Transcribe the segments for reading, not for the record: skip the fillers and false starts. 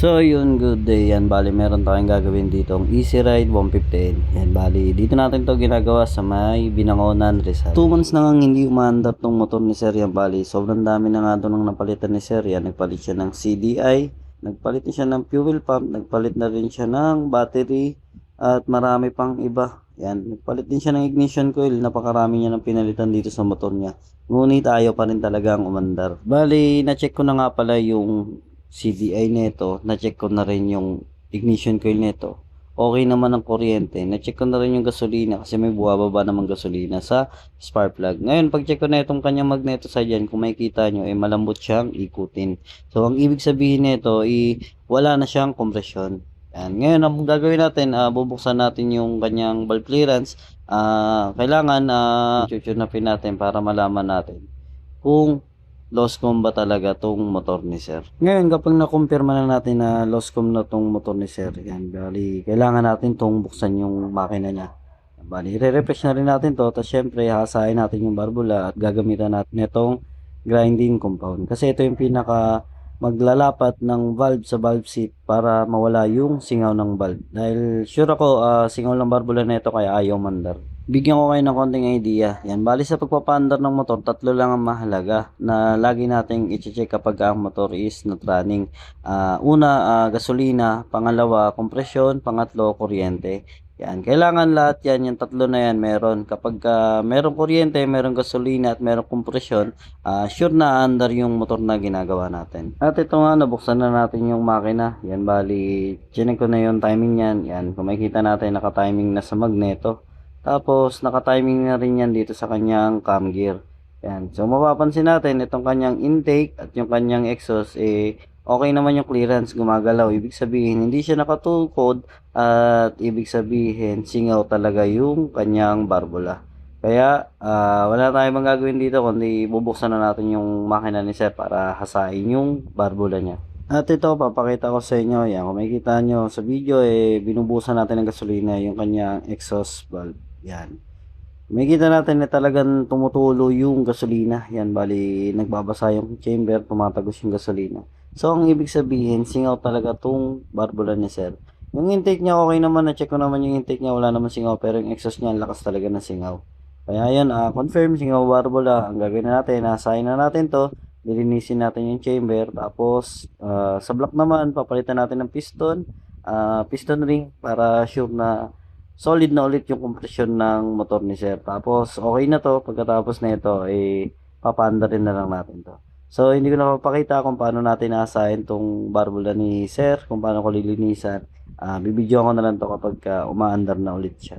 So yun, good day. Yan, bali meron tayong gagawin dito ang Easy Ride 115. Yan, bali dito natin to ginagawa sa may Binangonan, Rizal. 2 months na nga hindi umaandar tong motor ni Sir. Yan, bali sobrang dami na nga doon ang napalitan ni Sir. Yan, nagpalit siya ng CDI, nagpalit na siya ng fuel pump, nagpalit na rin siya ng battery, at marami pang iba. Yan, nagpalit din siya ng ignition coil. Napakarami niya ng pinalitan dito sa motor niya. Ngunit ayaw pa rin talagang umandar. Bali, na-check ko na nga pala yung CDI nito, na-check ko na rin yung ignition coil nito. Okay naman ang kuryente. Na-check ko na rin yung gasolina kasi may buwababa namang gasolina sa spark plug. Ngayon, pag-check ko na itong kanyang magneto sa dyan, kung makikita nyo, malambot siyang ikutin. So, ang ibig sabihin nito, wala na siyang kompresyon. Yan. Ngayon, ang gagawin natin, bubuksan natin yung kanyang valve clearance. Kailangan chuchunapin natin para malaman natin kung lost com ba talaga tong motor ni Sir. Ngayon, kapag nakumpirma na natin na lost com na tong motor ni Sir, yan, bali, kailangan natin tong buksan yung makina niya. Bali, re-refresh na rin natin to, tapos syempre, hasain natin yung barbula at gagamitan natin itong grinding compound. Kasi ito yung pinaka maglalapat ng valve sa valve seat para mawala yung singaw ng valve. Dahil sure ako, singaw ng barbula na ito kaya ayaw mandar. Bigyan ko kayo ng konting idea. Yan, bali sa pagpapaandar ng motor, tatlo lang ang mahalaga na lagi nating i-check kapag ang motor is not running. Una, gasolina. Pangalawa, kompresyon. Pangatlo, kuryente. Yan, kailangan lahat yan, yung tatlo na yan meron. Kapag merong kuryente, merong gasolina at merong kompresyon, sure na andar yung motor na ginagawa natin. At ito nga, nabuksan na natin yung makina. Yan, bali, chinek ko na yung timing yan. Yan, kung makikita natin, naka-timing na sa magneto. Tapos, naka-timing na rin yan dito sa kanyang cam gear. Yan. So, mapapansin natin, itong kanyang intake at yung kanyang exhaust, okay naman yung clearance, gumagalaw. Ibig sabihin, hindi siya nakatukod at ibig sabihin, singaw talaga yung kanyang barbula. Kaya, wala tayong magagawin dito, kundi bubuksan na natin yung makina ni Sir para hasain yung barbula niya. At ito, papakita ko sa inyo, yan, kung makikita nyo sa video, binubusan natin ng gasolina yung kanyang exhaust valve. Yan. Makikita natin na talagang tumutulo yung gasolina. Yan, bali, nagbabasa yung chamber, tumatagos yung gasolina. So, ang ibig sabihin, singaw talaga tong barbula ni Sir. Yung intake niya, okay naman, na-check ko naman yung intake niya, wala naman singaw, pero yung exhaust niya, ang lakas talaga ng singaw. Kaya yan, confirm, singaw barbula. Ang gagawin na natin, nasayin na natin to. Lilinisin natin yung chamber, tapos sa block naman papalitan natin ng piston, piston ring para sure na solid na ulit yung compression ng motor ni Sir. Tapos okay na to, pagkatapos na ito papanda rin na lang natin to. So hindi ko na papakita kung paano natin na-assign tong barbula ni Sir, kung paano ko lilinisan. Bibidyo ko na lang to kapag umaandar na ulit siya.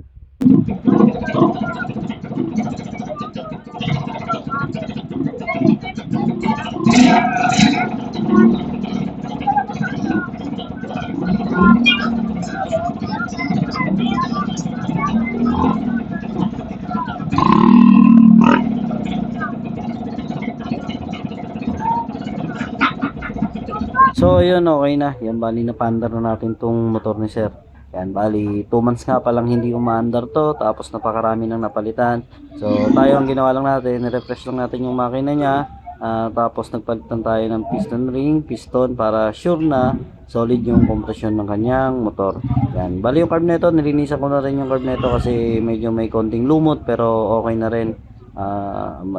So yun, okay na. Yan, bali na paandar na natin tong motor ni Sir. Yan, bali 2 months nga palang hindi umaandar to, tapos napakarami nang napalitan. So tayo ang ginawa lang natin, refresh lang natin yung makina niya. Tapos nagpalitan tayo ng piston ring, piston para sure na solid yung compression ng kanyang motor. Yan, bali yung carb nito, nilinisan ko na rin yung carb nito kasi medyo may konting lumot, pero okay na rin.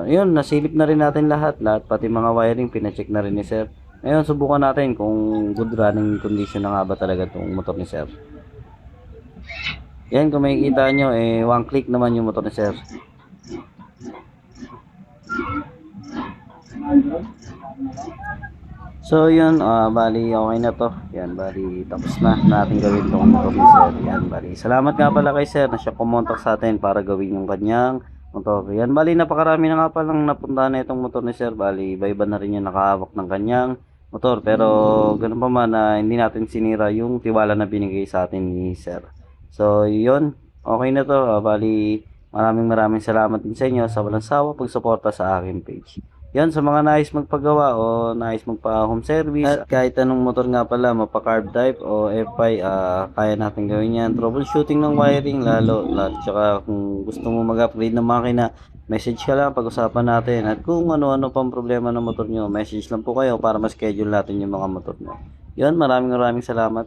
Yun, nasilip na rin natin lahat, pati mga wiring pina-check na rin ni Sir. Ngayon, subukan natin kung good running condition na nga ba talaga itong motor ni Sir. Yan, kung makikita nyo, one click naman yung motor ni Sir. So yun, bali okay na to. Yan, bali tapos na natin gawin itong motor ni Sir. Yan, bali salamat nga pala kay Sir na siya kumontak sa atin para gawin yung kanyang motor. Yan, bali napakarami na nga palang napunta na itong motor ni Sir. Bali iba-iba na rin yung nakahawak ng kanyang motor, pero ganun pa man hindi natin sinira yung tiwala na binigay sa atin ni Sir. So yun, okay na to. Bali maraming salamat din sa inyo sa walang sawa pagsuporta sa aking page. Yan, sa mga nais magpagawa o nais magpa home service at kahit anong motor nga pala, mapa-carb type o FI, kaya natin gawin yan. Troubleshooting ng wiring lalo, tsaka kung gusto mo mag-upgrade ng makina, message ka lang, pag-usapan natin. At kung ano-ano pang problema ng motor nyo, message lang po kayo para ma-schedule natin yung mga motor nyo. Yun, maraming salamat.